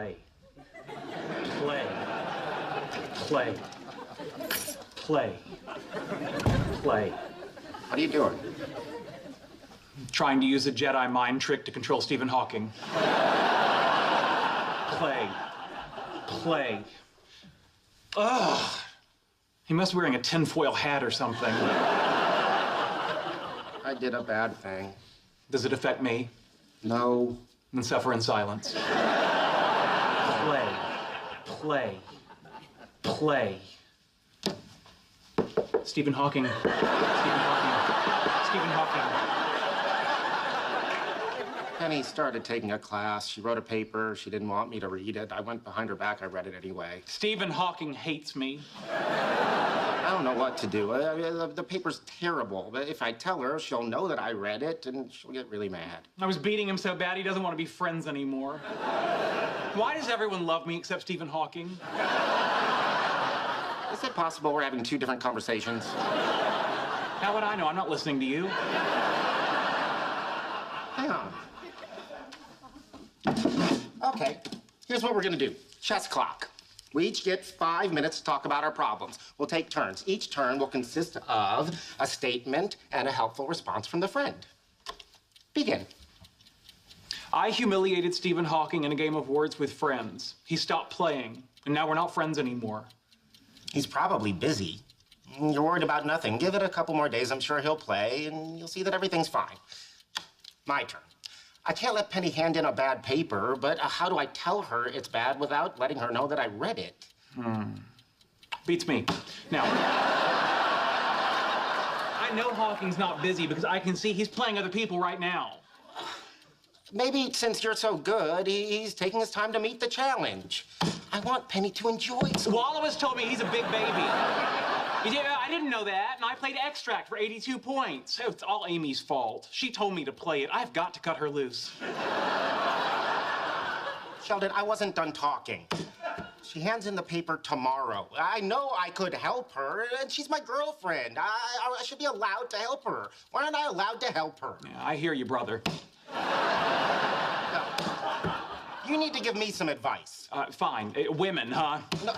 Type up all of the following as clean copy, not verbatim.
Play. Play. Play. Play. Play. What are you doing? Trying to use a Jedi mind trick to control Stephen Hawking. Play. Play. Ugh. He must be wearing a tinfoil hat or something. I did a bad thing. Does it affect me? No. Then suffer in silence. Play. Play. Play. Stephen Hawking. Stephen Hawking. Stephen Hawking. Penny started taking a class. She wrote a paper. She didn't want me to read it. I went behind her back. I read it anyway. Stephen Hawking hates me. I don't know what to do. The paper's terrible. But if I tell her, she'll know that I read it, and she'll get really mad. I was beating him so bad he doesn't want to be friends anymore. Why does everyone love me except Stephen Hawking? Is it possible we're having two different conversations? How would I know? I'm not listening to you. Hang on. Okay, here's what we're gonna do. Chess clock. We each get 5 minutes to talk about our problems. We'll take turns. Each turn will consist of a statement and a helpful response from the friend. Begin. I humiliated Stephen Hawking in a game of words with friends. He stopped playing, and now we're not friends anymore. He's probably busy. You're worried about nothing. Give it a couple more days. I'm sure he'll play, and you'll see that everything's fine. My turn. I can't let Penny hand in a bad paper, but how do I tell her it's bad without letting her know that I read it? Beats me. Now, I know Hawking's not busy because I can see he's playing other people right now. Maybe since you're so good, he's taking his time to meet the challenge. I want Penny to enjoy it. Wallace told me he's a big baby. I didn't know that, and I played extract for 82 points. It's all Amy's fault. She told me to play it. I've got to cut her loose. Sheldon, I wasn't done talking. She hands in the paper tomorrow. I know I could help her, and she's my girlfriend. I should be allowed to help her. Why aren't I allowed to help her? Yeah, I hear you, brother. No. You need to give me some advice. Fine. Women, huh? No.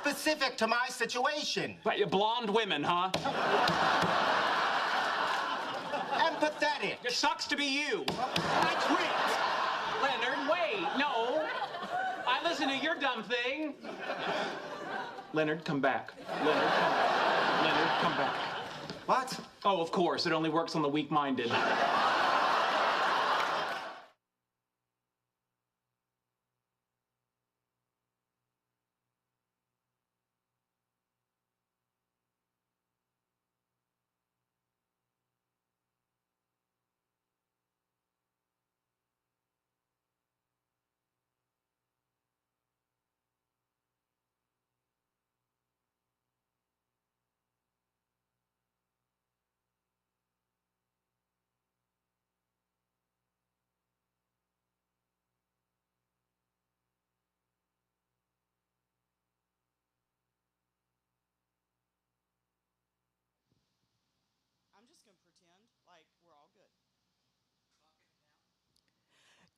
Specific to my situation. Blonde women, huh? Empathetic. It sucks to be you. I quit. Leonard, wait. No. I listen to your dumb thing. Leonard, come back. Leonard, come back. Leonard, come back. What? Oh, of course. It only works on the weak-minded. I'm just going to pretend like we're all good.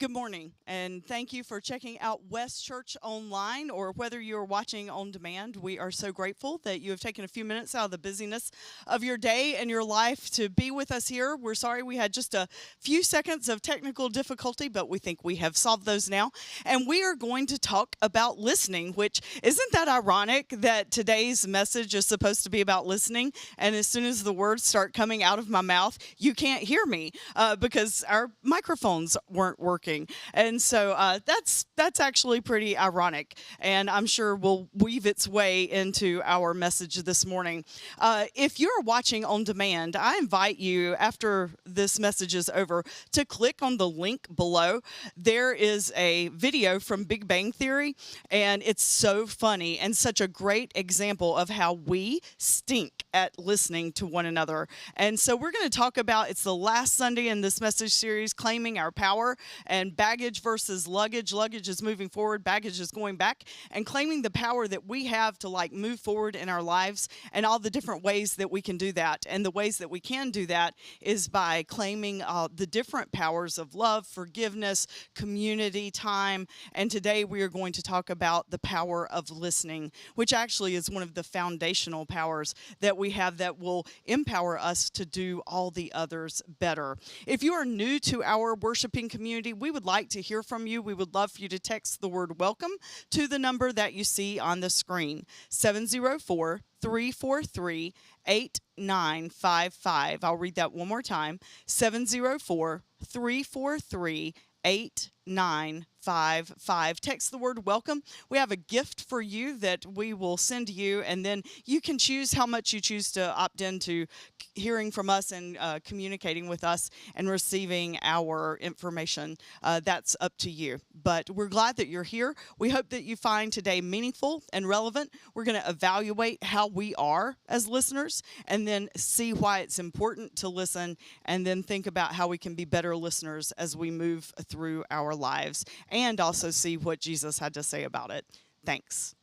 Good morning, and thank you for checking out West Church Online, or whether you're watching on demand. We are so grateful that you have taken a few minutes out of the busyness of your day and your life to be with us here. We're sorry we had just a few seconds of technical difficulty, but we think we have solved those now. And we are going to talk about listening, which isn't that ironic that today's message is supposed to be about listening, and as soon as the words start coming out of my mouth, you can't hear me because our microphones weren't working. And so that's actually pretty ironic, and I'm sure will weave its way into our message this morning. If you're watching on demand, I invite you, after this message is over, to click on the link below. There is a video from Big Bang Theory, and it's so funny and such a great example of how we stink at listening to one another. And so we're going to talk about, it's the last Sunday in this message series, Claiming Our Power. and baggage versus luggage. Luggage is moving forward, baggage is going back, and claiming the power that we have to like move forward in our lives and all the different ways that we can do that. And the ways that we can do that is by claiming the different powers of love, forgiveness, community, time. And today we are going to talk about the power of listening, which actually is one of the foundational powers that we have that will empower us to do all the others better. If you are new to our worshiping community, we would like to hear from you. We would love for you to text the word welcome to the number that you see on the screen, 704-343-8955. I'll read that one more time, 704-343-8955. Text the word welcome. We have a gift for you that we will send you, and then you can choose how much you choose to opt into hearing from us and communicating with us and receiving our information. That's up to you. But we're glad that you're here. We hope that you find today meaningful and relevant. We're going to evaluate how we are as listeners and then see why it's important to listen, and then think about how we can be better listeners as we move through our lives, and also see what Jesus had to say about it. Thanks.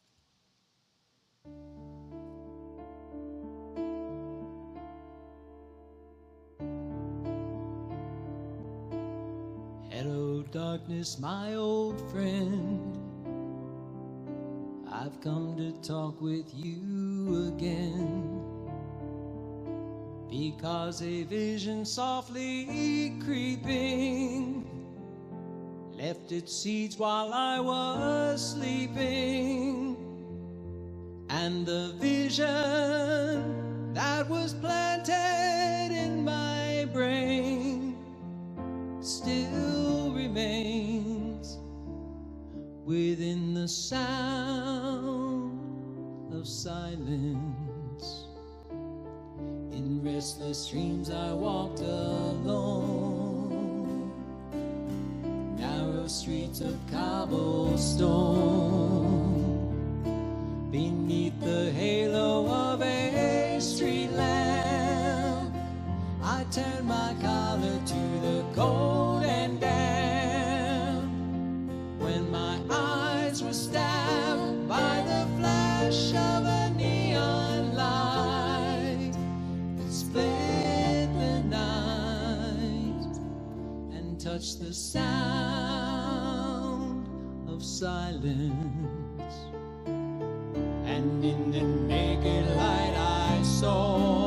Hello, darkness, my old friend. I've come to talk with you again, because a vision softly creeping left its seeds while I was sleeping, and the vision that was planted in my brain still remains within the sound of silence. In restless dreams I walked alone, narrow streets of cobblestone, beneath the halo of a street lamp. I turned my collar to the cold and damp, when my eyes were stabbed by the flash of a neon light that split the night and touched the sound of silence. And in the naked light I saw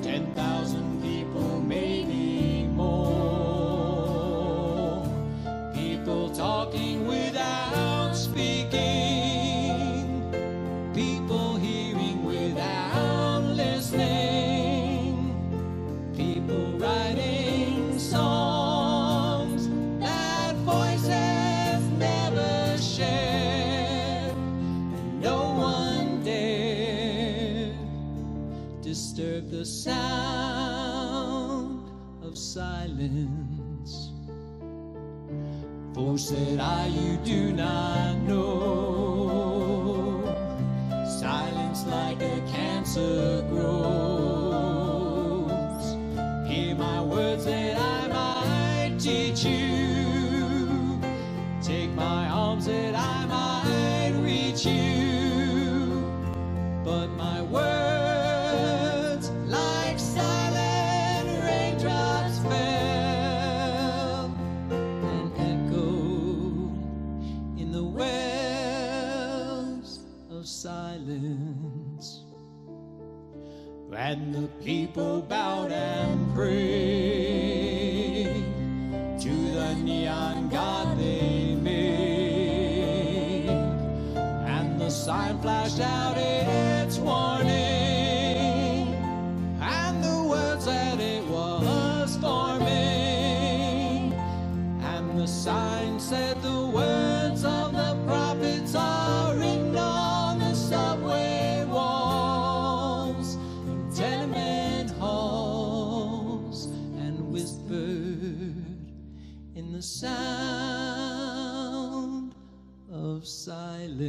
10,000 people, maybe more, people talking without speaking, people hearing without listening, people writing songs that voices never shared, and no one dared disturb the sound of silence. For said I, you do not know, silence like a cancer grows. Hear my words that I might teach you, take my arms that I might reach you, but my words like silent raindrops fell and echoed in the wells of silence. And the people bowed and prayed to the neon god they made, and the sign flashed out its warning, and the words that it was forming, and the sign said the words of the prophets are written on the subway walls, in tenement halls, and whispered in the sound of silence.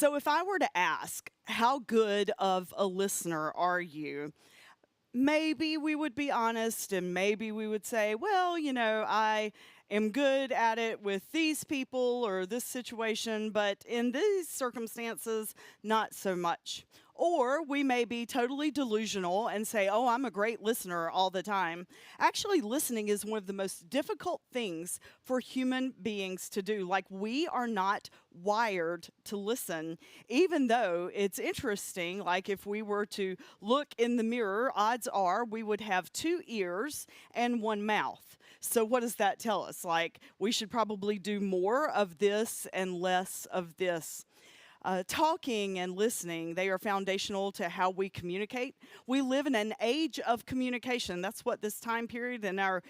So if I were to ask, how good of a listener are you? Maybe we would be honest and maybe we would say, well, I am good at it with these people or this situation, but in these circumstances, not so much. Or we may be totally delusional and say, oh, I'm a great listener all the time. Actually, listening is one of the most difficult things for human beings to do. Like, we are not wired to listen, even though it's interesting. Like, if we were to look in the mirror, odds are we would have 2 ears and 1 mouth. So what does that tell us? Like, we should probably do more of this and less of this. Talking and listening, they are foundational to how we communicate. We live in an age of communication. That's what this time period in our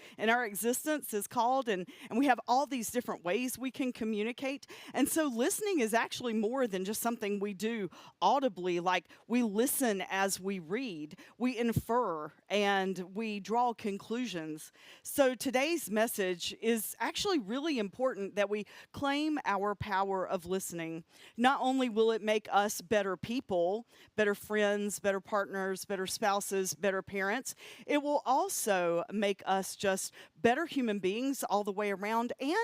existence is called. And we have all these different ways we can communicate. And so listening is actually more than just something we do audibly. Like, we listen as we read, we infer, and we draw conclusions. So today's message is actually really important that we claim our power of listening. Not only will it make us better people, better friends, better partners, better spouses, better parents, it will also make us just better human beings all the way around and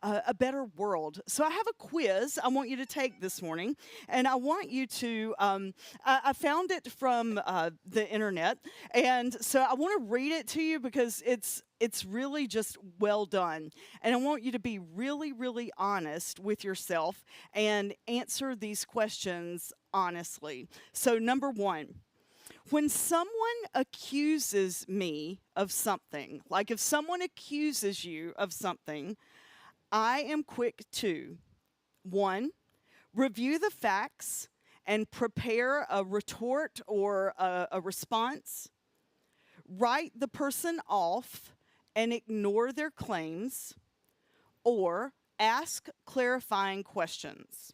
a better world. So I have a quiz I want you to take this morning, and I want you to, I found it from the internet, and so I want to read it to you because it's really just well done. And I want you to be really, really honest with yourself and answer these questions honestly. So number 1, when someone accuses me of something, like if someone accuses you of something, I am quick to 1, review the facts and prepare a retort or a response, write the person off and ignore their claims, or ask clarifying questions.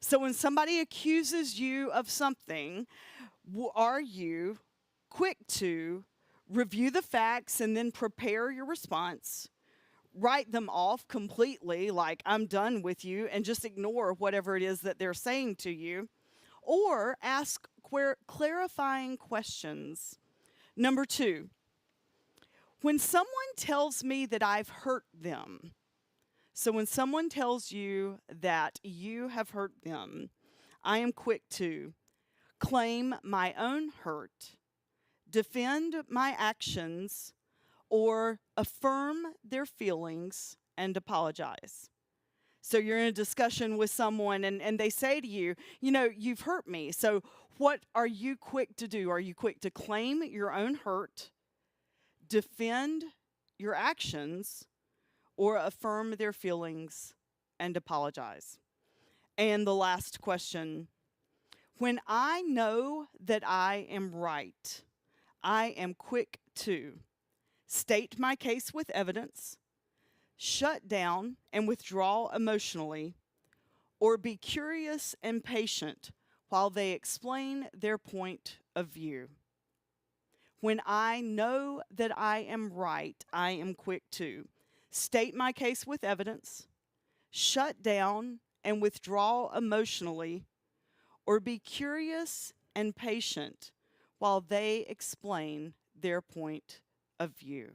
So when somebody accuses you of something, are you quick to review the facts and then prepare your response, write them off completely, like I'm done with you, and just ignore whatever it is that they're saying to you, or ask clarifying questions? Number 2, when someone tells me that I've hurt them, so when someone tells you that you have hurt them, I am quick to claim my own hurt, defend my actions, or affirm their feelings and apologize. So you're in a discussion with someone and they say to you, you've hurt me. So what are you quick to do? Are you quick to claim your own hurt, defend your actions, or affirm their feelings and apologize? And the last question, when I know that I am right, I am quick to state my case with evidence, shut down and withdraw emotionally, or be curious and patient while they explain their point of view. When I know that I am right, I am quick to state my case with evidence, shut down and withdraw emotionally, or be curious and patient while they explain their point of view.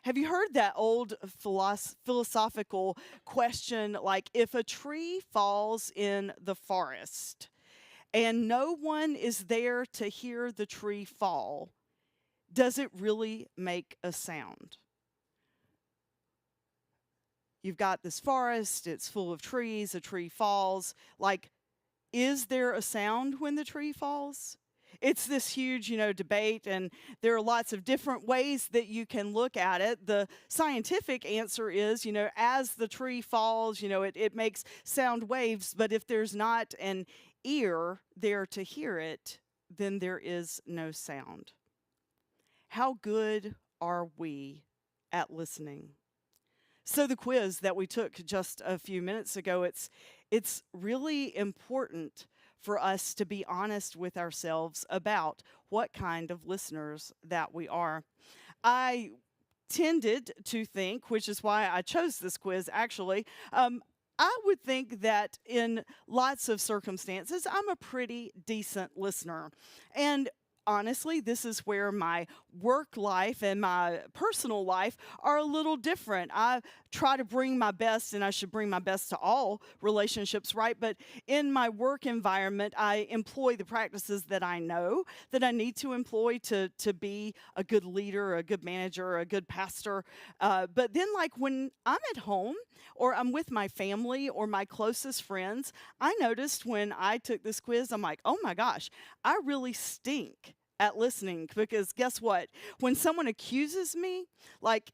Have you heard that old philosophical question, like, if a tree falls in the forest and no one is there to hear the tree fall, does it really make a sound? You've got this forest, it's full of trees, a tree falls. Like, is there a sound when the tree falls? It's this huge, debate, and there are lots of different ways that you can look at it. The scientific answer is, as the tree falls, it makes sound waves, but if there's not an ear there to hear it, then there is no sound. How good are we at listening? So the quiz that we took just a few minutes ago, it's really important for us to be honest with ourselves about what kind of listeners that we are. I tended to think, which is why I chose this quiz actually, I would think that in lots of circumstances, I'm a pretty decent listener. And honestly, this is where my work life and my personal life are a little different. I try to bring my best, and I should bring my best to all relationships, right? But in my work environment, I employ the practices that I know that I need to employ to be a good leader, a good manager, a good pastor. But then, like when I'm at home or I'm with my family or my closest friends, I noticed when I took this quiz, I'm like, oh my gosh, I really stink at listening, because guess what? When someone accuses me, like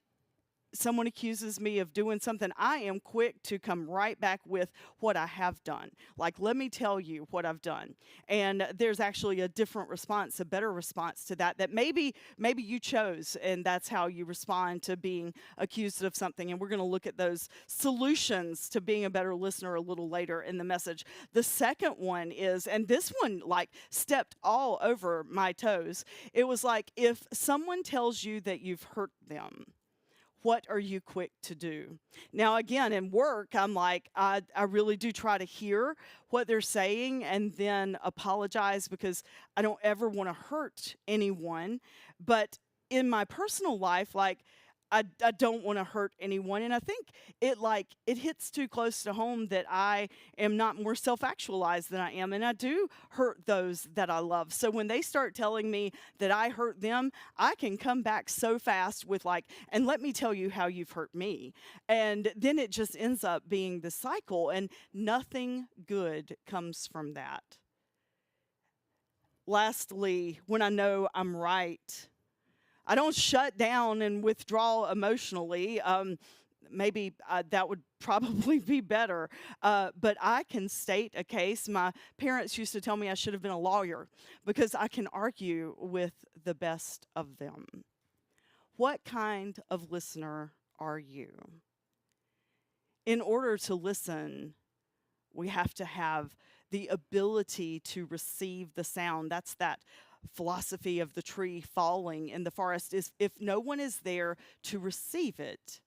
someone accuses me of doing something, I am quick to come right back with what I have done. Like, let me tell you what I've done. And there's actually a different response, a better response to that maybe you chose, and that's how you respond to being accused of something. And we're going to look at those solutions to being a better listener a little later in the message. The second one is, and this one like stepped all over my toes. It was like, if someone tells you that you've hurt them, what are you quick to do? Now, again, in work, I'm like, I really do try to hear what they're saying and then apologize, because I don't ever want to hurt anyone. But in my personal life, like, I don't want to hurt anyone. And I think it hits too close to home that I am not more self-actualized than I am. And I do hurt those that I love. So when they start telling me that I hurt them, I can come back so fast with like, and let me tell you how you've hurt me. And then it just ends up being the cycle, and nothing good comes from that. Lastly, when I know I'm right, I don't shut down and withdraw emotionally. Maybe that would probably be better. But I can state a case. My parents used to tell me I should have been a lawyer because I can argue with the best of them. What kind of listener are you? In order to listen, we have to have the ability to receive the sound. That's that philosophy of the tree falling in the forest, is if no one is there to receive it,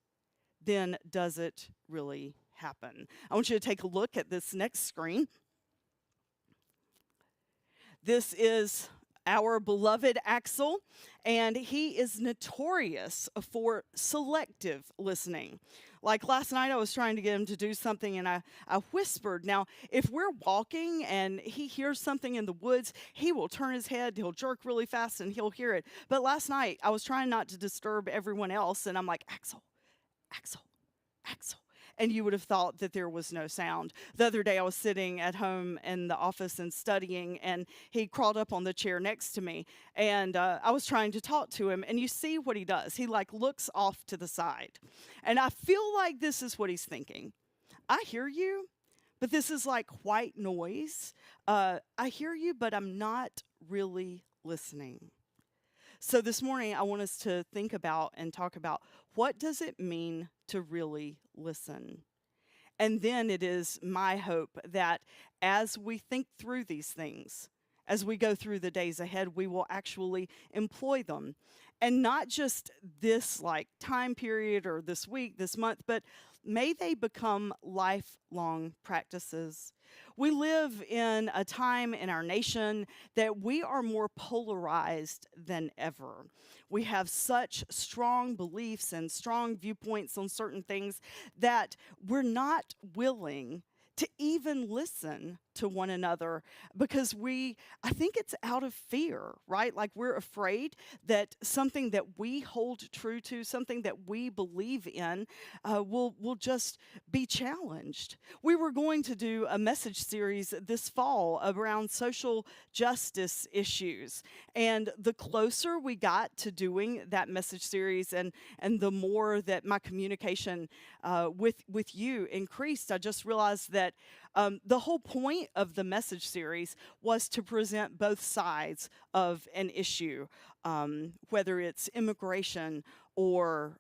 then does it really happen? I want you to take a look at this next screen. This is our beloved Axel, and he is notorious for selective listening. Like last night, I was trying to get him to do something, and I whispered. Now, if we're walking and he hears something in the woods, he will turn his head, he'll jerk really fast, and he'll hear it. But last night, I was trying not to disturb everyone else, and I'm like, Axel, Axel, Axel. And you would have thought that there was no sound. The other day, I was sitting at home in the office and studying, and he crawled up on the chair next to me, and I was trying to talk to him, and you see what he does. He like looks off to the side, and I feel like this is what he's thinking. I hear you, but this is like white noise. I hear you, but I'm not really listening. So this morning, I want us to think about and talk about, what does it mean to really listen? And then it is my hope that as we think through these things, as we go through the days ahead, we will actually employ them. And not just this like time period or this week, this month, but may they become lifelong practices. We live in a time in our nation that we are more polarized than ever. We have such strong beliefs and strong viewpoints on certain things that we're not willing to even listen to one another, because I think it's out of fear, right? Like we're afraid that something that we hold true to, something that we believe in, will just be challenged. We were going to do a message series this fall around social justice issues, and the closer we got to doing that message series, and the more that my communication with you increased, I just realized that the whole point of the message series was to present both sides of an issue, whether it's immigration or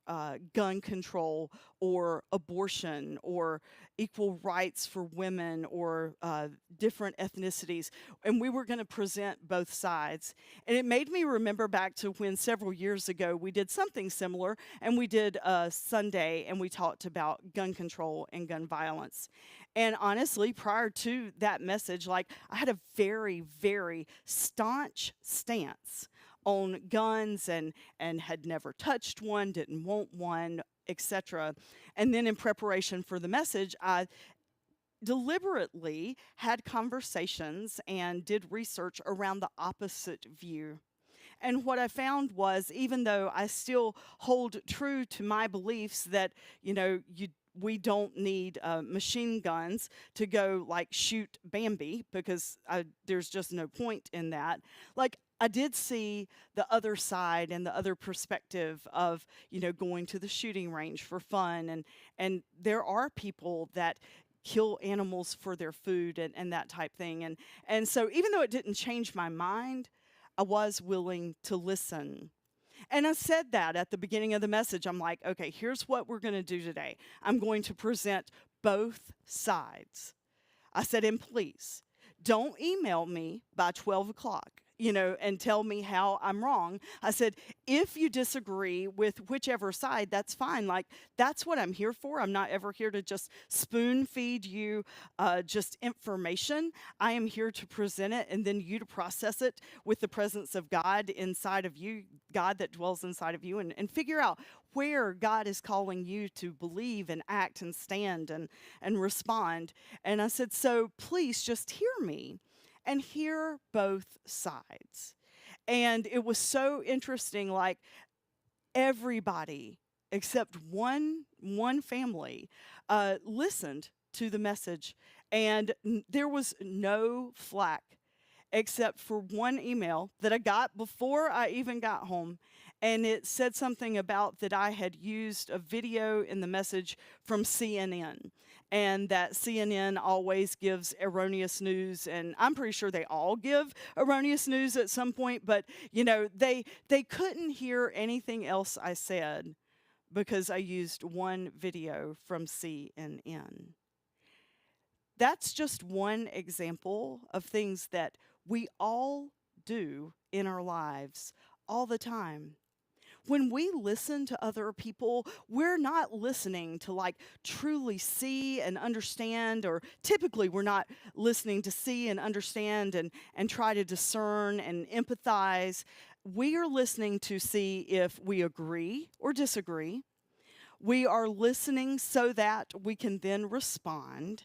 gun control or abortion or equal rights for women or different ethnicities. And we were going to present both sides. And it made me remember back to when several years ago we did something similar, and we did a Sunday and we talked about gun control and gun violence. And honestly, prior to that message, like, I had a very, very staunch stance on guns and had never touched one, didn't want one, etc. And then in preparation for the message, I deliberately had conversations and did research around the opposite view. And what I found was, even though I still hold true to my beliefs that, we don't need machine guns to go like shoot Bambi, because there's just no point in that. Like, I did see the other side and the other perspective of, going to the shooting range for fun. And there are people that kill animals for their food and that type thing. And so even though it didn't change my mind, I was willing to listen. And I said that at the beginning of the message. I'm like, okay, here's what we're going to do today. I'm going to present both sides. I said, and please, don't email me by 12 o'clock, and tell me how I'm wrong. I said, if you disagree with whichever side, that's fine. Like, that's what I'm here for. I'm not ever here to just spoon feed you just information. I am here to present it and then you to process it with the presence of God inside of you, God that dwells inside of you, and figure out where God is calling you to believe and act and stand and respond. And I said, so please just hear me and hear both sides. And it was so interesting, like, everybody except one family listened to the message, and there was no flack except for one email that I got before I even got home. And it said something about that I had used a video in the message from CNN, and that CNN always gives erroneous news. And I'm pretty sure they all give erroneous news at some point, but they couldn't hear anything else I said because I used one video from CNN. That's just one example of things that we all do in our lives all the time. When we listen to other people, we're not listening to like truly see and understand, or typically we're not listening to see and understand and try to discern and empathize. We are listening to see if we agree or disagree. We are listening so that we can then respond.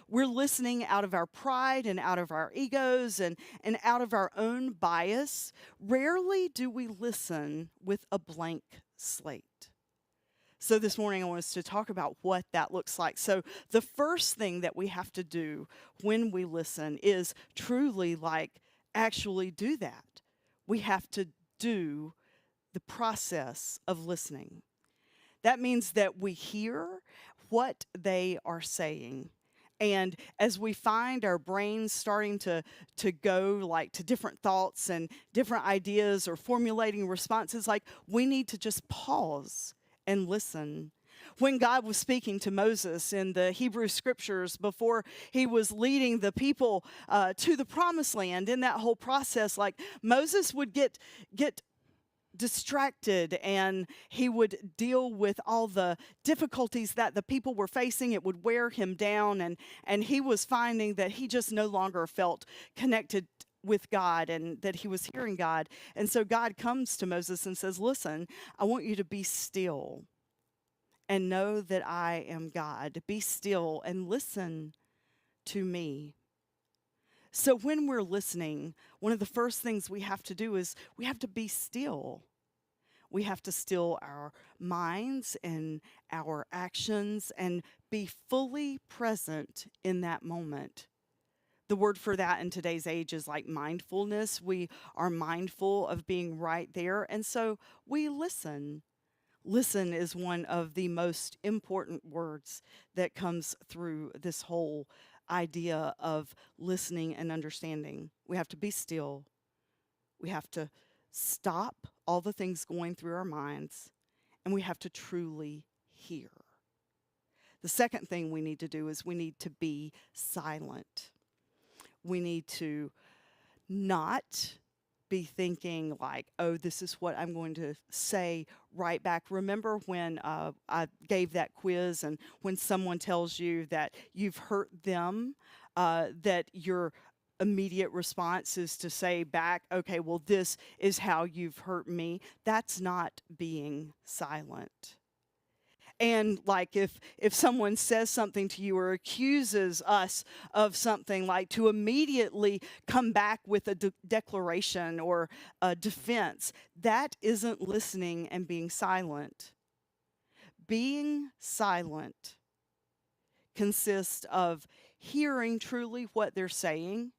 We're listening out of our pride and out of our egos and out of our own bias. Rarely do we listen with a blank slate. So this morning I want us to talk about what that looks like. So the first thing that we have to do when we listen is truly actually do that. We have to do the process of listening. That means that we hear what they are saying. And as we find our brains starting to go to different thoughts and different ideas or formulating responses, we need to just pause and listen. When God was speaking to Moses in the Hebrew scriptures before he was leading the people to the promised land, in that whole process, Moses would get distracted, and he would deal with all the difficulties that the people were facing. It would wear him down, and he was finding that he just no longer felt connected with God and that he was hearing God. And so God comes to Moses and says, listen, I want you to be still and know that I am God. Be still and listen to me. So when we're listening, one of the first things we have to do is we have to be still. We have to still our minds and our actions and be fully present in that moment. The word for that in today's age is mindfulness. We are mindful of being right there, and so we listen. Listen is one of the most important words that comes through this whole idea of listening and understanding. We have to be still. We have to stop all the things going through our minds, and we have to truly hear. The second thing we need to do is we need to be silent. We need to not be thinking like, oh, this is what I'm going to say right back. Remember when I gave that quiz, and when someone tells you that you've hurt them, that your immediate response is to say back, okay, well, this is how you've hurt me. That's not being silent. And like if someone says something to you or accuses us of something, like to immediately come back with a declaration or a defense, that isn't listening and being silent. Being silent consists of hearing truly what they're saying,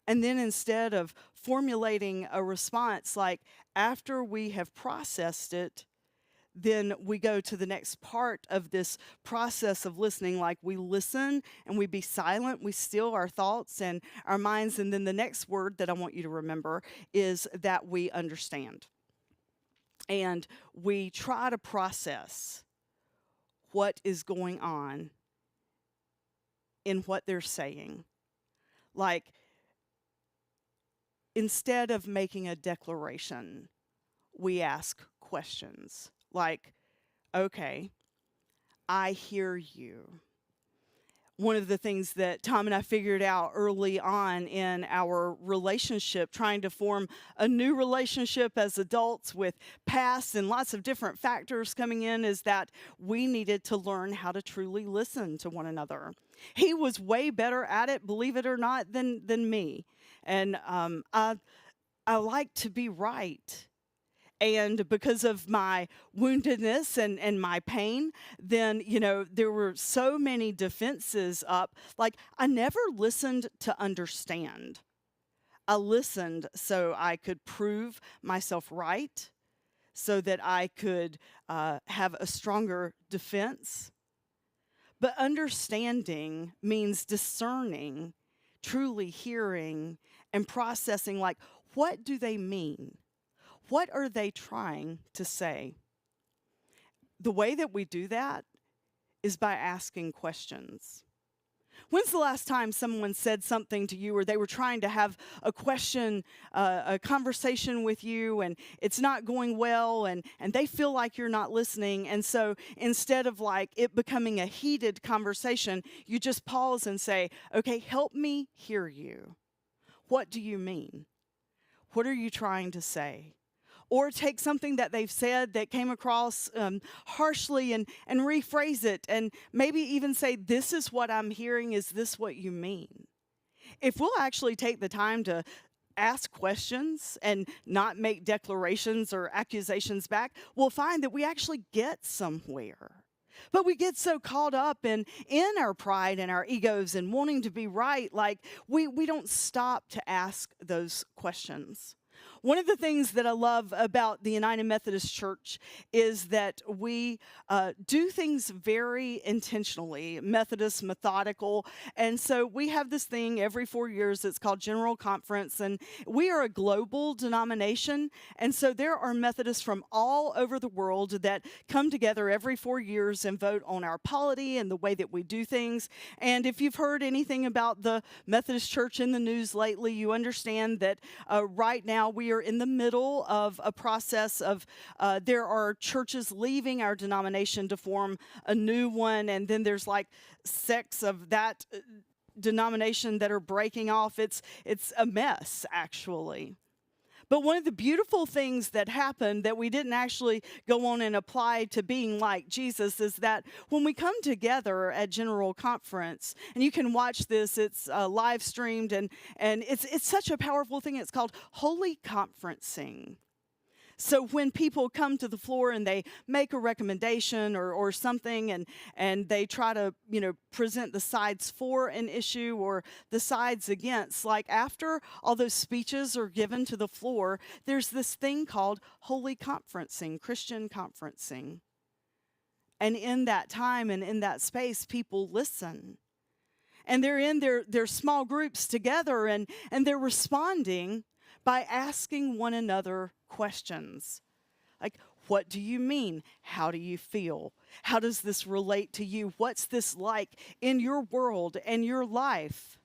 and then instead of formulating a response, like after we have processed it, then we go to the next part of this process of listening, like we listen and we be silent, we still our thoughts and our minds, and then the next word that I want you to remember is that we understand. And we try to process what is going on in what they're saying. Like, instead of making a declaration, we ask questions. Like, okay, I hear you. One of the things that Tom and I figured out early on in our relationship, trying to form a new relationship as adults with past and lots of different factors coming in, is that we needed to learn how to truly listen to one another. He was way better at it, believe it or not, than me. And I like to be right. And because of my woundedness and my pain, then, there were so many defenses up. Like, I never listened to understand. I listened so I could prove myself right, so that I could have a stronger defense. But understanding means discerning, truly hearing, and processing, like, what do they mean? What are they trying to say? The way that we do that is by asking questions. When's the last time someone said something to you, or they were trying to have a question, a conversation with you, and it's not going well, and they feel like you're not listening, and so instead of like it becoming a heated conversation, you just pause and say, okay, help me hear you. What do you mean? What are you trying to say? Or take something that they've said that came across harshly and rephrase it, and maybe even say, this is what I'm hearing, is this what you mean? If we'll actually take the time to ask questions and not make declarations or accusations back, we'll find that we actually get somewhere. But we get so caught up in our pride and our egos and wanting to be right, like we don't stop to ask those questions. One of the things that I love about the United Methodist Church is that we do things very intentionally, Methodist, methodical. And so we have this thing every 4 years. It's called General Conference. And we are a global denomination. And so there are Methodists from all over the world that come together every 4 years and vote on our polity and the way that we do things. And if you've heard anything about the Methodist Church in the news lately, you understand that right now we are in the middle of a process of there are churches leaving our denomination to form a new one, and then there's like sects of that denomination that are breaking off. It's a mess, actually. But one of the beautiful things that happened that we didn't actually go on and apply to being like Jesus is that when we come together at General Conference, and you can watch this, it's live streamed, and it's such a powerful thing. It's called Holy Conferencing. So when people come to the floor and they make a recommendation or something, and they try to, present the sides for an issue or the sides against, like after all those speeches are given to the floor, there's this thing called holy conferencing, Christian conferencing. And in that time and in that space, people listen. And they're in their small groups together, and they're responding by asking one another questions. Like, What do you mean? How do you feel? How does this relate to you? What's this like in your world and your life?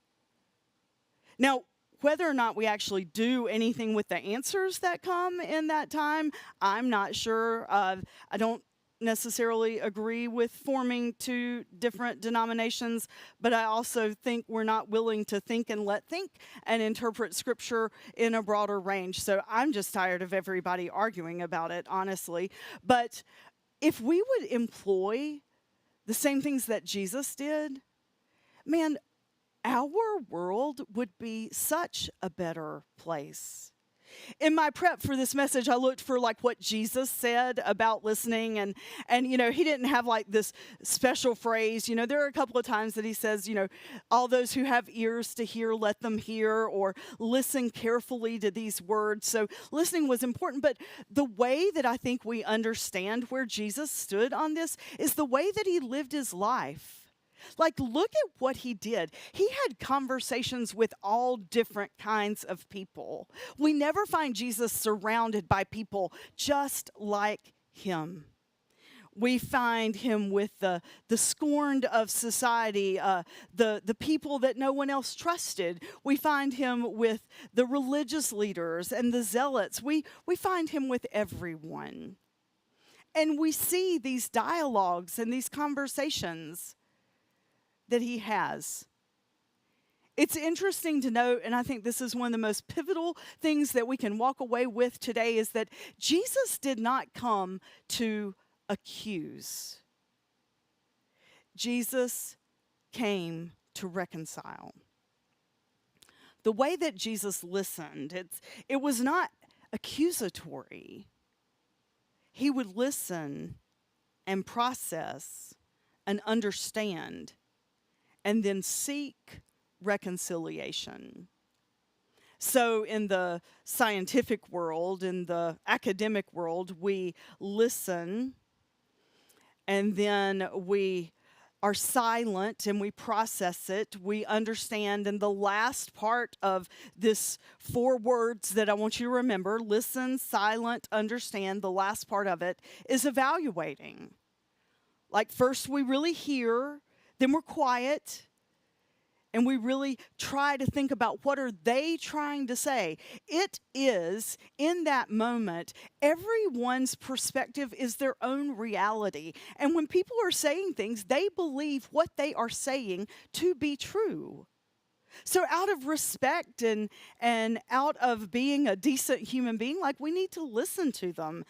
Now, whether or not we actually do anything with the answers that come in that time, I'm not sure. I don't necessarily agree with forming two different denominations, but I also think we're not willing to think and let think and interpret Scripture in a broader range. So I'm just tired of everybody arguing about it, honestly. But if we would employ the same things that Jesus did, man, our world would be such a better place. In my prep for this message, I looked for like what Jesus said about listening, and he didn't have like this special phrase. There are a couple of times that he says, all those who have ears to hear, let them hear, or listen carefully to these words. So listening was important, but the way that I think we understand where Jesus stood on this is the way that he lived his life. Like, look at what he did. He had conversations with all different kinds of people. We never find Jesus surrounded by people just like him. We find him with the scorned of society, the people that no one else trusted. We find him with the religious leaders and the zealots. We find him with everyone. And we see these dialogues and these conversations that he has. It's interesting to note, and I think this is one of the most pivotal things that we can walk away with today, is that Jesus did not come to accuse. Jesus came to reconcile. The way that Jesus listened, it was not accusatory. He would listen and process and understand, and then seek reconciliation. So in the scientific world, in the academic world, we listen, and then we are silent and we process it, we understand. And the last part of this 4 words that I want you to remember, listen, silent, understand, the last part of it is evaluating. Like, first we really hear, then we're quiet, and we really try to think about what are they trying to say. It is, in that moment, everyone's perspective is their own reality. And when people are saying things, they believe what they are saying to be true. So out of respect and out of being a decent human being, like, we need to listen to them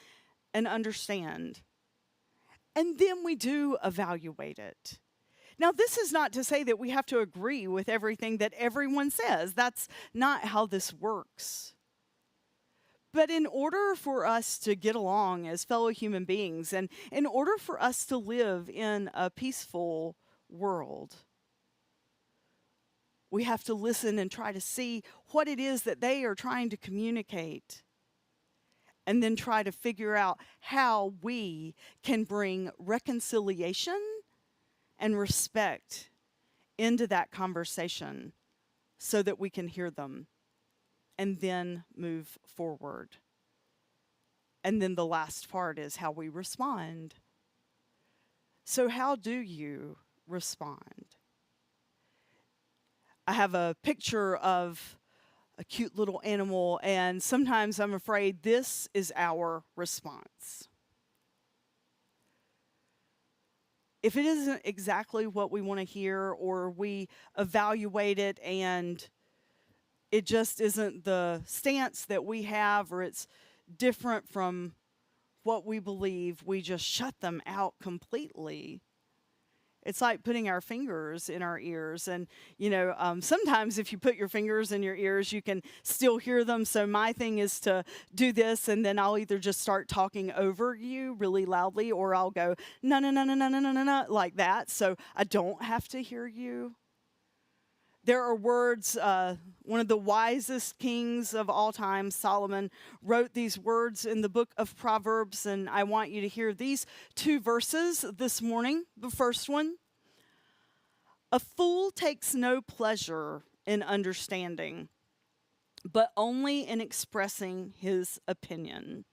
and understand. And then we do evaluate it. Now, this is not to say that we have to agree with everything that everyone says. That's not how this works. But in order for us to get along as fellow human beings, and in order for us to live in a peaceful world, we have to listen and try to see what it is that they are trying to communicate, and then try to figure out how we can bring reconciliation and respect into that conversation so that we can hear them and then move forward. And then the last part is how we respond. So how do you respond? I have a picture of a cute little animal, and sometimes I'm afraid this is our response. If it isn't exactly what we want to hear, or we evaluate it and it just isn't the stance that we have, or it's different from what we believe, we just shut them out completely. It's like putting our fingers in our ears. And, sometimes if you put your fingers in your ears, you can still hear them. So my thing is to do this, and then I'll either just start talking over you really loudly, or I'll go, no, no, no, no, no, no, no, no, no, like that. So I don't have to hear you. There are words, one of the wisest kings of all time, Solomon, wrote these words in the book of Proverbs, and I want you to hear these 2 verses this morning. The first one: a fool takes no pleasure in understanding, but only in expressing his opinion.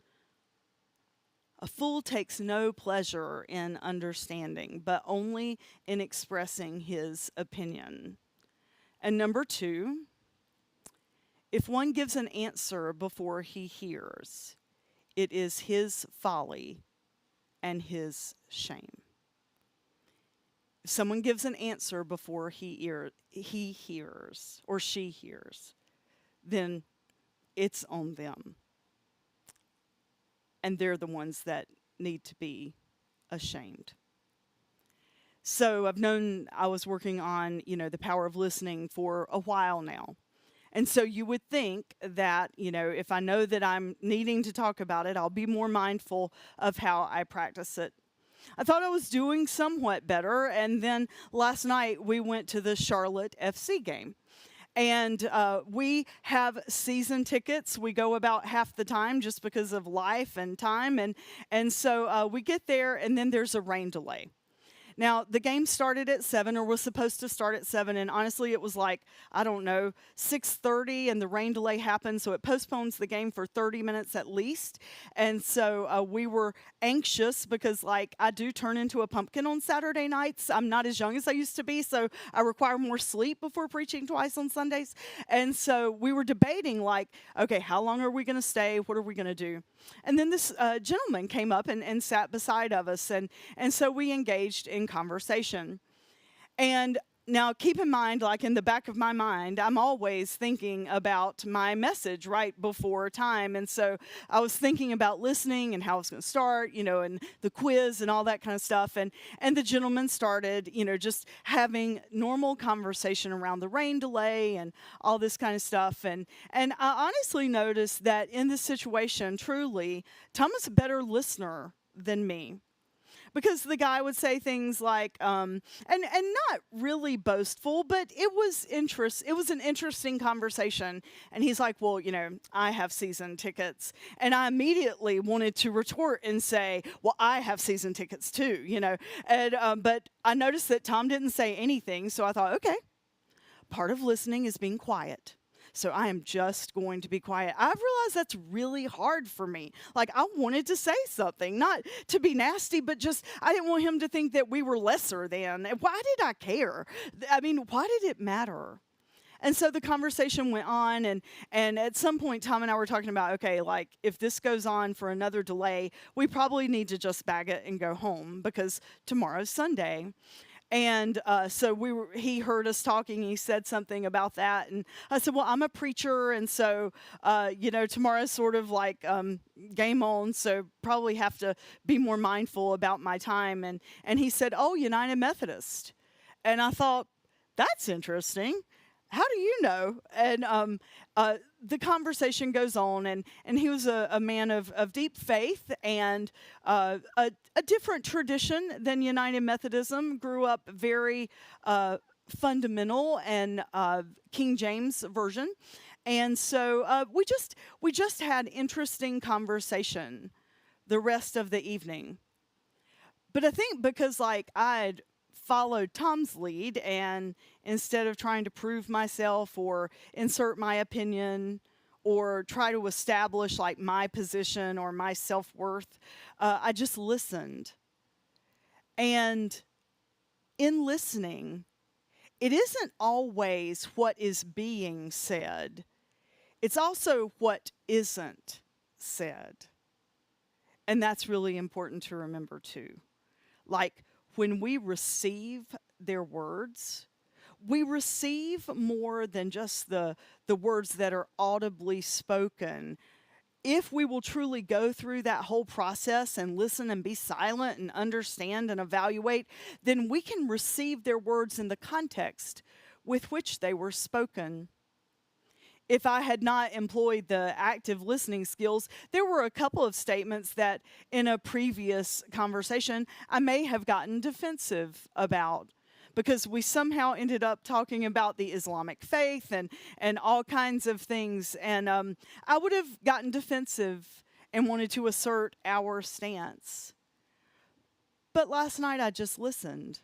A fool takes no pleasure in understanding, but only in expressing his opinion. And number 2, if one gives an answer before he hears, it is his folly and his shame. If someone gives an answer before he hears or she hears, then it's on them. And they're the ones that need to be ashamed. So I was working on, the power of listening for a while now. And so you would think that, if I know that I'm needing to talk about it, I'll be more mindful of how I practice it. I thought I was doing somewhat better. And then last night we went to the Charlotte FC game. And we have season tickets. We go about half the time just because of life and time. And so we get there, and then there's a rain delay. Now, the game started at 7, or was supposed to start at 7, and honestly, it was like, 6:30, and the rain delay happened, so it postpones the game for 30 minutes at least. And so we were anxious because, I do turn into a pumpkin on Saturday nights. I'm not as young as I used to be, so I require more sleep before preaching twice on Sundays. And so we were debating, okay, how long are we going to stay? What are we going to do? And then this gentleman came up and sat beside of us, and so we engaged in conversation. And now keep in mind, in the back of my mind, I'm always thinking about my message right before time. And so I was thinking about listening and how it's going to start, and the quiz and all that kind of stuff. And the gentleman started, just having normal conversation around the rain delay and all this kind of stuff. And I honestly noticed that in this situation, truly, Tom was a better listener than me. Because the guy would say things like, and not really boastful, but it was an interesting conversation. And he's like, well, I have season tickets. And I immediately wanted to retort and say, well, I have season tickets too, And but I noticed that Tom didn't say anything, so I thought, okay, part of listening is being quiet. So I am just going to be quiet. I've realized that's really hard for me. I wanted to say something, not to be nasty, but just I didn't want him to think that we were lesser than. Why did I care? Why did it matter? And so the conversation went on, and at some point, Tom and I were talking about, okay, if this goes on for another delay, we probably need to just bag it and go home because tomorrow's Sunday. And so he heard us talking. He said something about that. And I said, well, I'm a preacher. And so, tomorrow's sort of game on. So probably have to be more mindful about my time. And he said, oh, United Methodist. And I thought, that's interesting. How do you know? And the conversation goes on, and he was a man of deep faith and a different tradition than United Methodism. Grew up very fundamental and King James Version. And so we just had interesting conversation the rest of the evening. But I think because I'd followed Tom's lead, and instead of trying to prove myself or insert my opinion or try to establish my position or my self-worth, I just listened. And in listening, it isn't always what is being said. It's also what isn't said. And that's really important to remember too. When we receive their words, we receive more than just the words that are audibly spoken. If we will truly go through that whole process and listen and be silent and understand and evaluate, then we can receive their words in the context with which they were spoken. If I had not employed the active listening skills, there were a couple of statements that in a previous conversation I may have gotten defensive about, because we somehow ended up talking about the Islamic faith and all kinds of things. And I would have gotten defensive and wanted to assert our stance. But last night I just listened.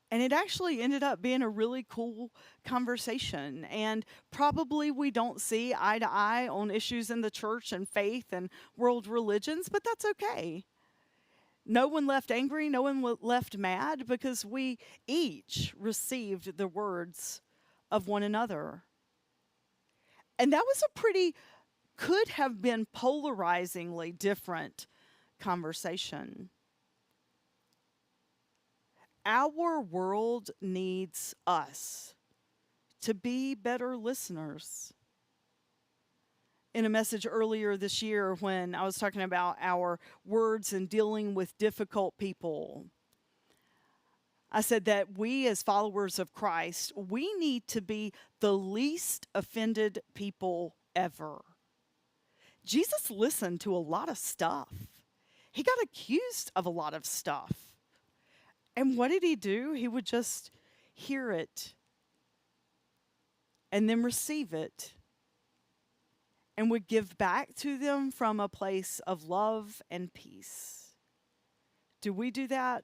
And it actually ended up being a really cool conversation. And probably we don't see eye to eye on issues in the church and faith and world religions, but that's okay. No one left angry, no one left mad, because we each received the words of one another. And that was a pretty, could have been polarizingly different conversation. Our world needs us to be better listeners. In a message earlier this year, when I was talking about our words and dealing with difficult people, I said that we as followers of Christ, we need to be the least offended people ever. Jesus listened to a lot of stuff. He got accused of a lot of stuff. And what did he do? He would just hear it and then receive it and would give back to them from a place of love and peace. Do we do that?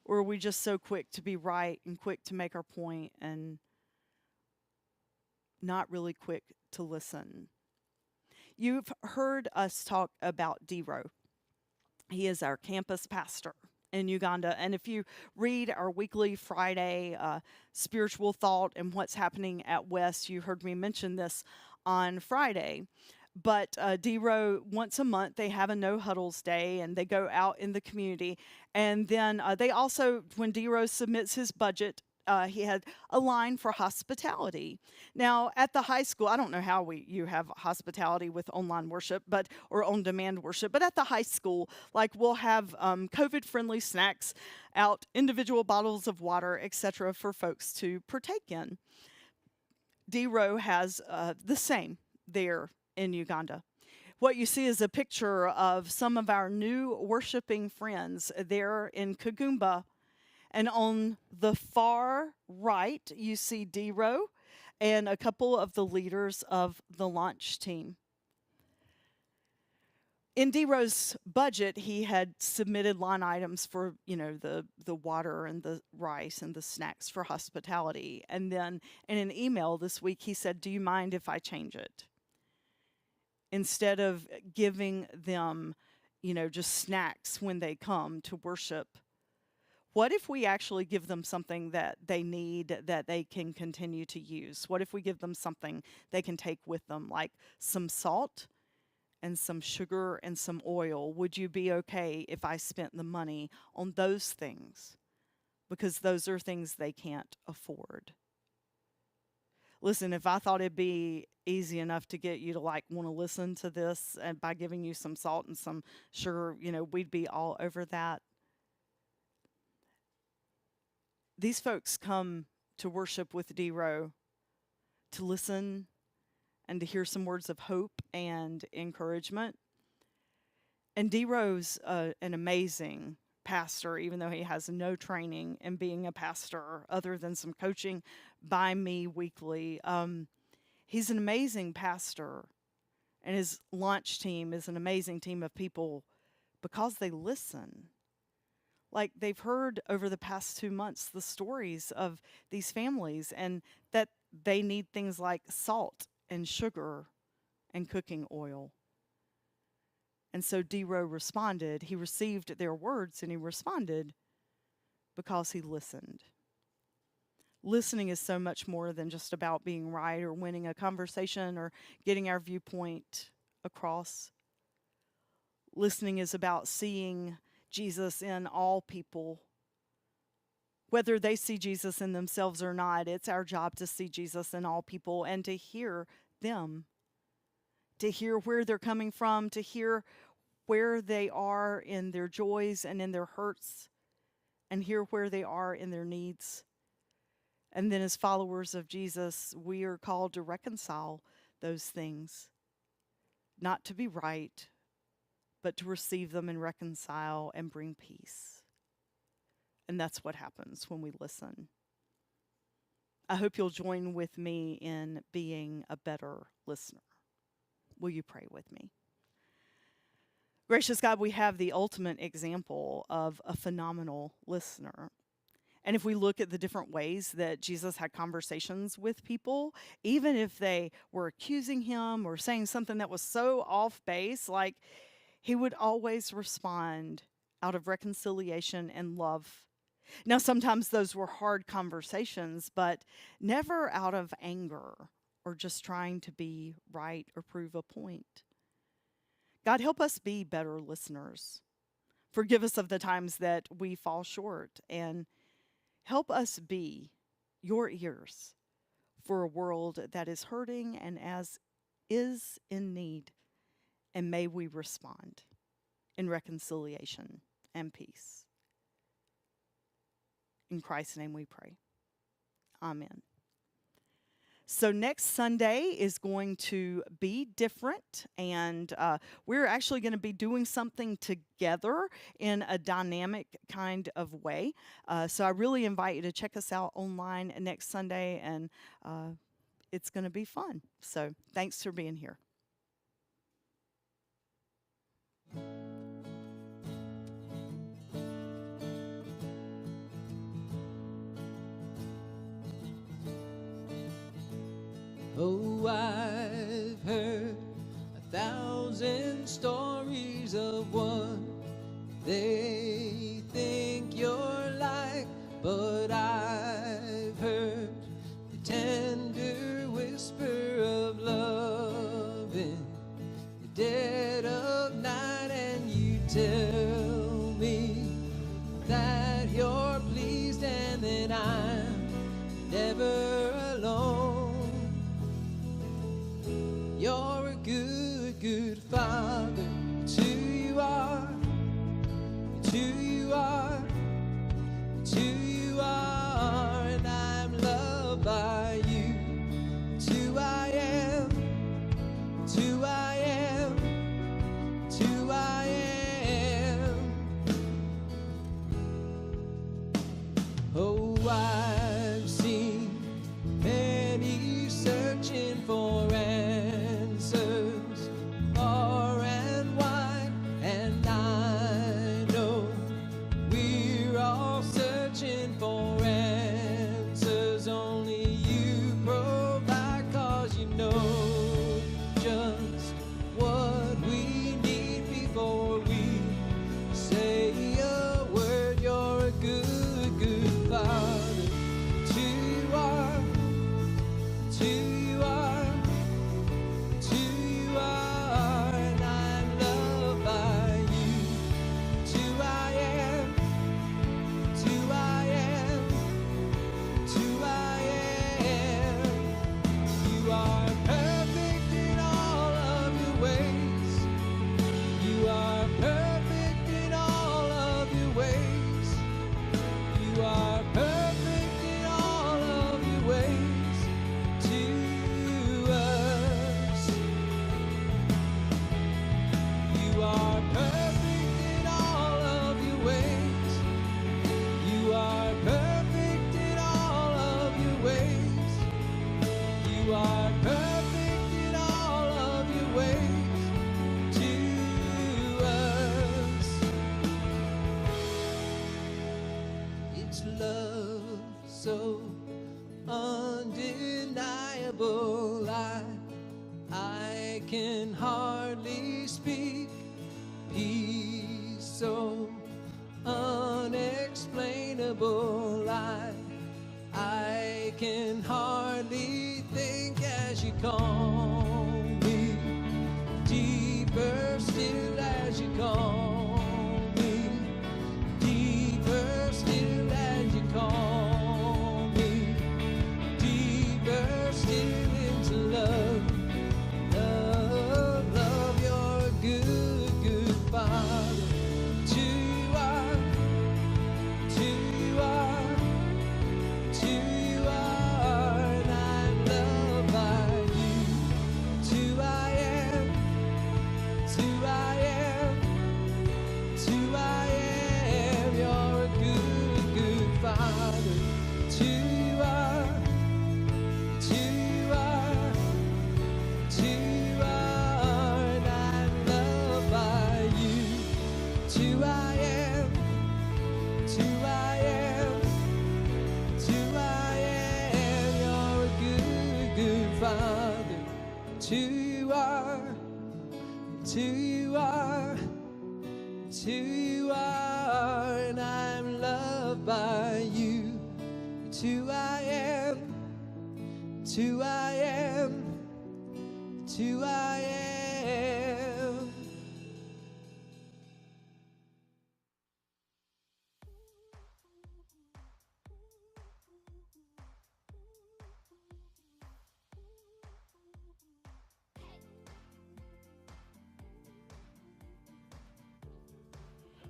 Or are we just so quick to be right and quick to make our point and not really quick to listen? You've heard us talk about Dero. He is our campus pastor in Uganda. And if you read our weekly Friday spiritual thought and what's happening at West, you heard me mention this on Friday. But Dero, once a month, they have a no huddles day and they go out in the community. And then they also, when Dero submits his budget, he had a line for hospitality. Now, at the high school, I don't know how you have hospitality with online worship, or on-demand worship, but at the high school, like we'll have COVID-friendly snacks out, individual bottles of water, etc., for folks to partake in. Dero has the same there in Uganda. What you see is a picture of some of our new worshiping friends there in Kagumba. And on the far right, you see Dero and a couple of the leaders of the launch team. In Dero's budget, he had submitted line items for, the water and the rice and the snacks for hospitality. And then in an email this week, he said, "Do you mind if I change it? Instead of giving them, just snacks when they come to worship, what if we actually give them something that they need, that they can continue to use? What if we give them something they can take with them, like some salt and some sugar and some oil? Would you be okay if I spent the money on those things? Because those are things they can't afford." Listen, if I thought it'd be easy enough to get you to want to listen to this, and by giving you some salt and some sugar, we'd be all over that. These folks come to worship with Dero to listen and to hear some words of hope and encouragement. And Dero's an amazing pastor, even though he has no training in being a pastor other than some coaching by me weekly. He's an amazing pastor, and his launch team is an amazing team of people because they listen. Like, they've heard over the past 2 months the stories of these families, and that they need things like salt and sugar and cooking oil. And so Dero responded. He received their words and he responded because he listened. Listening is so much more than just about being right or winning a conversation or getting our viewpoint across. Listening is about seeing Jesus in all people. Whether they see Jesus in themselves or not, it's our job to see Jesus in all people and to hear them, to hear where they're coming from, to hear where they are in their joys and in their hurts, and hear where they are in their needs. And then as followers of Jesus, we are called to reconcile those things, not to be right, but to receive them and reconcile and bring peace. And that's what happens when we listen. I hope you'll join with me in being a better listener. Will you pray with me? Gracious God, we have the ultimate example of a phenomenal listener. And if we look at the different ways that Jesus had conversations with people, even if they were accusing him or saying something that was so off base, like he would always respond out of reconciliation and love. Now, sometimes those were hard conversations, but never out of anger or just trying to be right or prove a point. God, help us be better listeners. Forgive us of the times that we fall short, and help us be your ears for a world that is hurting and as is in need. And may we respond in reconciliation and peace. In Christ's name we pray. Amen. So next Sunday is going to be different, and we're actually going to be doing something together in a dynamic kind of way. So I really invite you to check us out online next Sunday, and it's going to be fun. So thanks for being here. Oh, I've heard 1,000 stories of what they think you're like, but I've heard the tender whisper of love in the dead of night, and you tell me that you're pleased and that I'm never alone. You're a good, good father. It's who you are. It's who you are. It's who you are. And I'm loved by you. It's who I am. It's who I am. It's who I am. Oh, I've seen many searching for answers far and wide, and I know we're all searching for answers only you provide, 'cause you know just what we need before we say a word. You're a good, good father. It's who you are. It's who you are. It's who you are, and I'm loved by you. It's who I am. It's who I am. It's who I am. You are perfect in all of your ways. You are perfect in all of your ways. You are perfect in all of your ways to us. You are perfect in all of your ways. You are perfect in all of your ways. You are perfect in all of your ways to us. It's love so undeniable, I can hardly speak. Peace so unexplainable, I can hardly think as you call me. Deeper still as you call me. Deeper still as you call me. Deeper still into love. Love, love, you're a good, good father. It's who you are. It's who you are. It's who you are, and I'm loved by you. It's who I am. It's who I am. It's who you are. It's who you are, and I'm loved by you. It's who I am. It's who I am. It's who I am.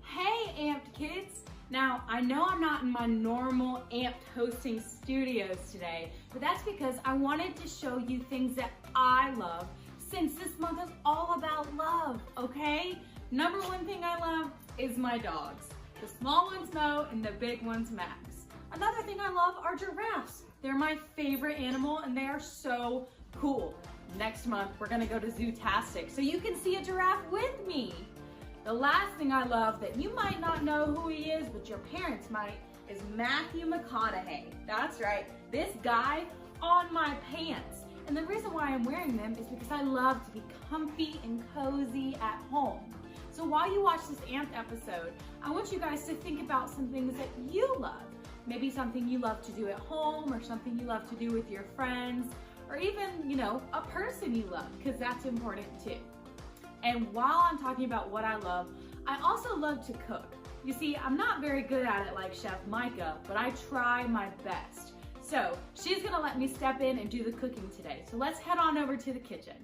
Hey Amped kids! Now, I know I'm not in my normal Amped hosting studios today, but that's because I wanted to show you things that I love since this month is all about love, okay? Number one thing I love is my dogs. The small ones Mo and the big ones Max. Another thing I love are giraffes. They're my favorite animal and they are so cool. Next month, we're gonna go to Zootastic so you can see a giraffe with me. The last thing I love that you might not know who he is, but your parents might, is Matthew McConaughey. That's right, this guy on my pants. And the reason why I'm wearing them is because I love to be comfy and cozy at home. So while you watch this Amped episode, I want you guys to think about some things that you love. Maybe something you love to do at home or something you love to do with your friends or even, you know, a person you love, because that's important too. And while I'm talking about what I love, I also love to cook. You see, I'm not very good at it like Chef Micah, but I try my best. So she's gonna let me step in and do the cooking today. So let's head on over to the kitchen.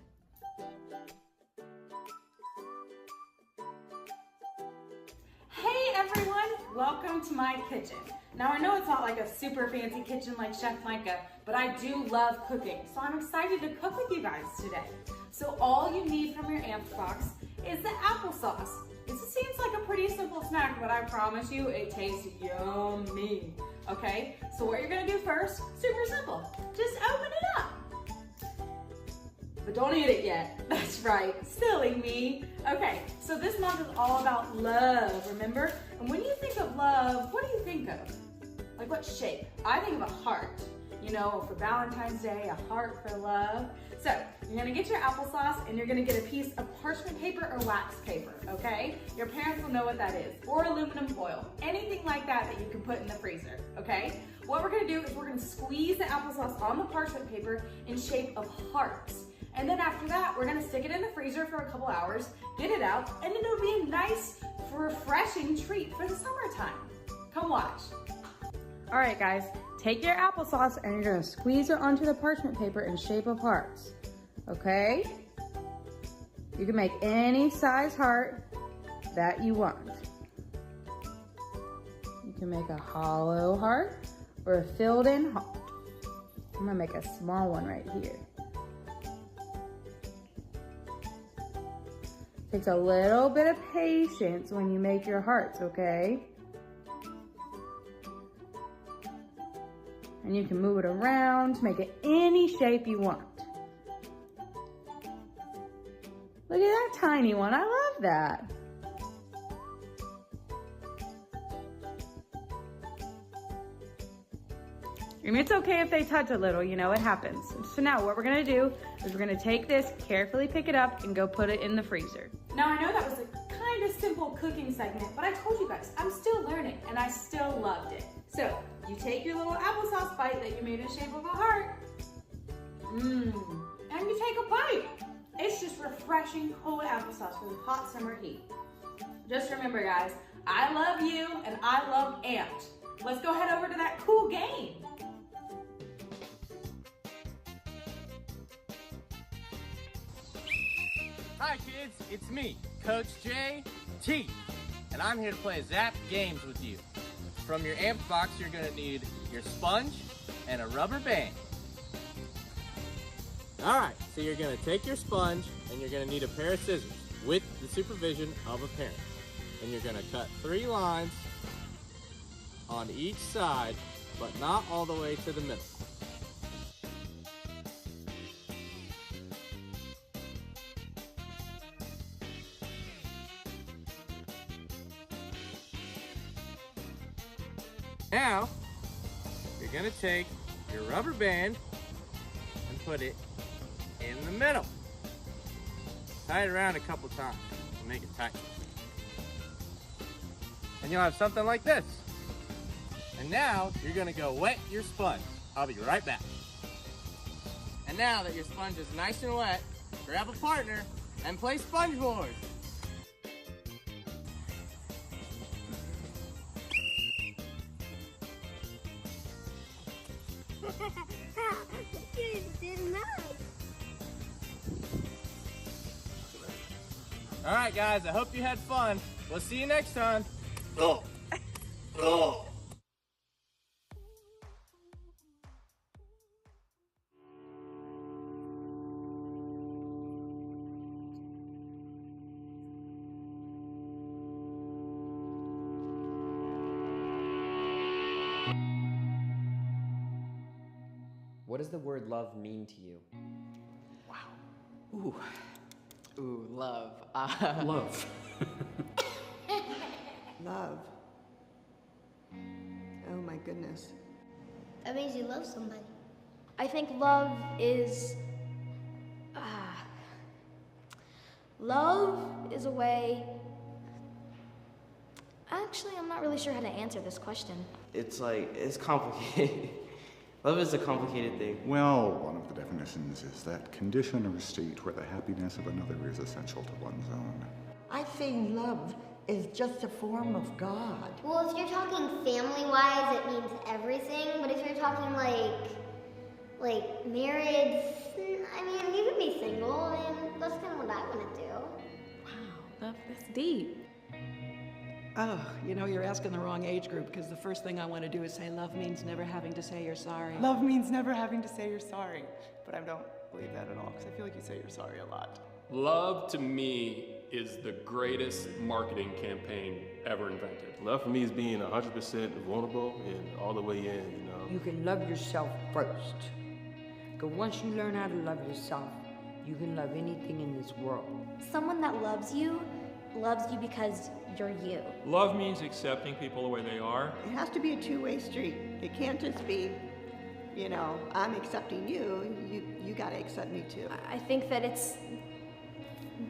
Hey everyone, welcome to my kitchen. Now I know it's not like a super fancy kitchen like Chef Micah, but I do love cooking. So I'm excited to cook with you guys today. So all you need from your Amped box is the applesauce. It seems like a pretty simple snack, but I promise you it tastes yummy. Okay, so what you're gonna do first, super simple. Just open it up. But don't eat it yet. That's right, silly me. Okay, so this month is all about love, remember? And when you think of love, what do you think of? Like what shape? I think of a heart. You know, for Valentine's Day, a heart for love. So you're gonna get your applesauce and you're gonna get a piece of parchment paper or wax paper, okay? Your parents will know what that is, or aluminum foil, anything like that that you can put in the freezer, okay? What we're gonna do is we're gonna squeeze the applesauce on the parchment paper in shape of hearts. And then after that, we're gonna stick it in the freezer for a couple hours, get it out, and then it'll be a nice, refreshing treat for the summertime. Come watch. All right, guys, take your applesauce and you're gonna squeeze it onto the parchment paper in shape of hearts, okay? You can make any size heart that you want. You can make a hollow heart or a filled in heart. I'm gonna make a small one right here. Takes a little bit of patience when you make your hearts, okay? And you can move it around to make it any shape you want. Look at that tiny one, I love that. And it's okay if they touch a little, you know, it happens. So now what we're gonna do is we're gonna take this, carefully pick it up, and go put it in the freezer. Now I know that was a kind of simple cooking segment, but I told you guys, I'm still learning, and I still loved it. So, you take your little applesauce bite that you made in shape of a heart, and you take a bite. It's just refreshing cold applesauce with hot summer heat. Just remember guys, I love you and I love Amped. Let's go head over to that cool game. Hi kids, it's me, Coach JT, and I'm here to play Zap Games with you. From your Amped box, you're gonna need your sponge and a rubber band. All right, so you're gonna take your sponge and you're gonna need a pair of scissors with the supervision of a parent. And you're gonna cut 3 lines on each side, but not all the way to the middle. Now, you're gonna take your rubber band and put it in the middle. Tie it around a couple times to make it tight. And you'll have something like this. And now you're gonna go wet your sponge. I'll be right back. And now that your sponge is nice and wet, grab a partner and play Sponge Wars. All right, guys, I hope you had fun. We'll see you next time. Oh. Oh. What does the word love mean to you? Ooh, love. Love. Love. Oh my goodness. That means you love somebody. I think love is a way. Actually, I'm not really sure how to answer this question. It's complicated. Love is a complicated thing. Well, one of the definitions is that condition or state where the happiness of another is essential to one's own. I think love is just a form of God. Well, if you're talking family-wise, it means everything. But if you're talking like marriage, I mean, you can be single. I mean, that's kind of what I want to do. Wow, that's deep. Oh, you know, you're asking the wrong age group, because the first thing I want to do is say love means never having to say you're sorry. Love means never having to say you're sorry. But I don't believe that at all, because I feel like you say you're sorry a lot. Love to me is the greatest marketing campaign ever invented. Love for me is being 100% vulnerable and all the way in, you know. You can love yourself first. Because once you learn how to love yourself, you can love anything in this world. Someone that loves you because you're you. Love means accepting people the way they are. It has to be a two-way street. It can't just be, you know, I'm accepting you, you gotta accept me too. I think that it's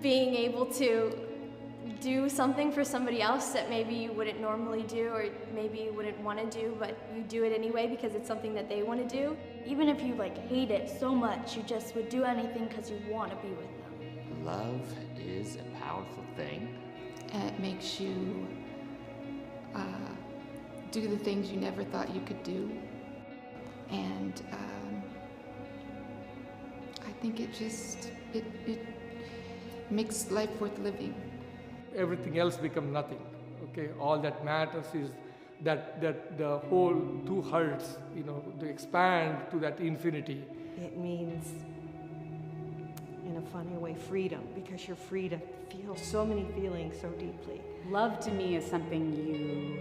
being able to do something for somebody else that maybe you wouldn't normally do, or maybe you wouldn't want to do, but you do it anyway because it's something that they want to do. Even if you hate it so much, you just would do anything because you want to be with them. Love is a powerful thing. It makes you do the things you never thought you could do. And I think it makes life worth living. Everything else becomes nothing. Okay, all that matters is that the whole two hearts, you know, to expand to that infinity. It means, in a funny way, freedom, because you're free to feel so many feelings so deeply. Love to me is something you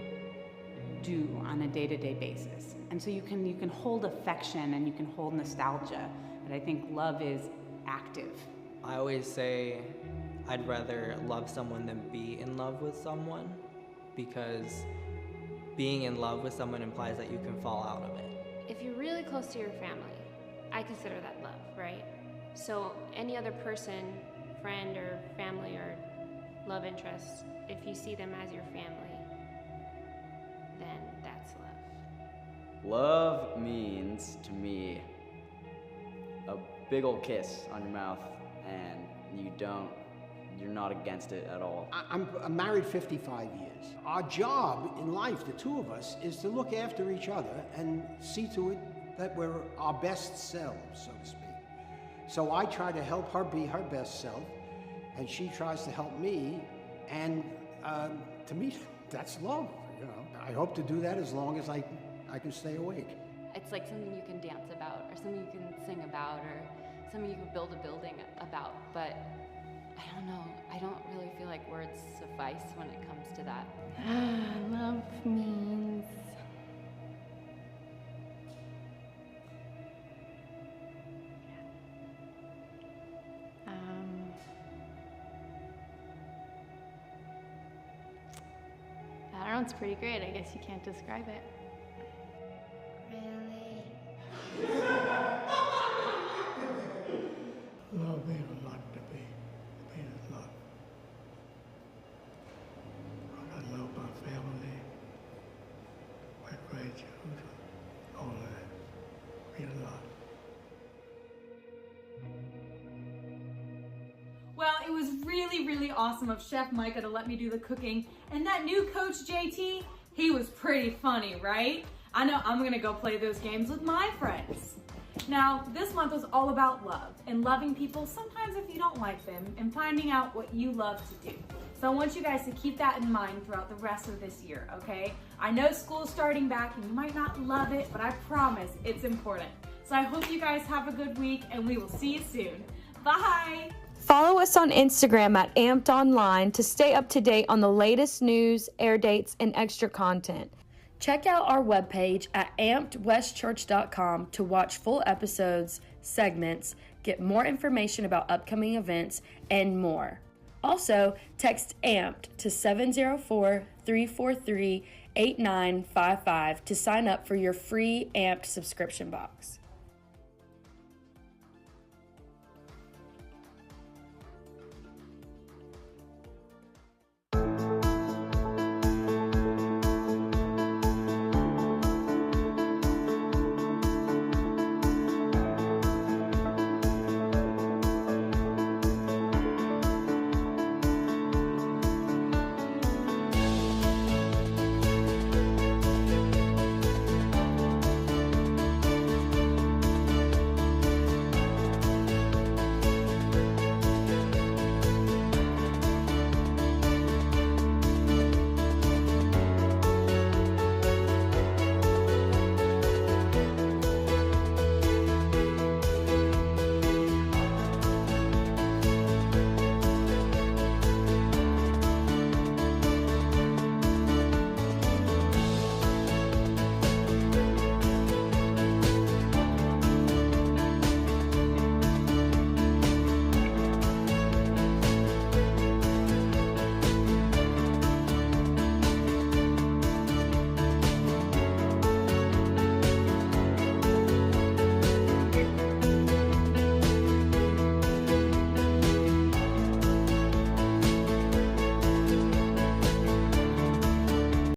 do on a day-to-day basis. And so you can hold affection and you can hold nostalgia, but I think love is active. I always say I'd rather love someone than be in love with someone, because being in love with someone implies that you can fall out of it. If you're really close to your family, I consider that love, right? So any other person, friend or family or love interest, if you see them as your family, then that's love. Love means, to me, a big old kiss on your mouth, and you're not against it at all. I'm married 55 years. Our job in life, the two of us, is to look after each other and see to it that we're our best selves, so to speak. So I try to help her be her best self, and she tries to help me, and to me, that's love, you know. I hope to do that as long as I can stay awake. It's like something you can dance about, or something you can sing about, or something you can build a building about, but I don't know. I don't really feel like words suffice when it comes to that. Love means I don't know, it's pretty great. I guess you can't describe it. Love means a lot to me. It means was really, really awesome of Chef Micah to let me do the cooking. And that new coach, JT, he was pretty funny, right? I know I'm gonna go play those games with my friends. Now, this month was all about love and loving people sometimes if you don't like them and finding out what you love to do. So I want you guys to keep that in mind throughout the rest of this year, okay? I know school's starting back and you might not love it, but I promise it's important. So I hope you guys have a good week and we will see you soon. Bye! Follow us on Instagram at Amped Online to stay up to date on the latest news, air dates, and extra content. Check out our webpage at ampedwestchurch.com to watch full episodes, segments, get more information about upcoming events, and more. Also, text AMPED to 704-343-8955 to sign up for your free AMPED subscription box.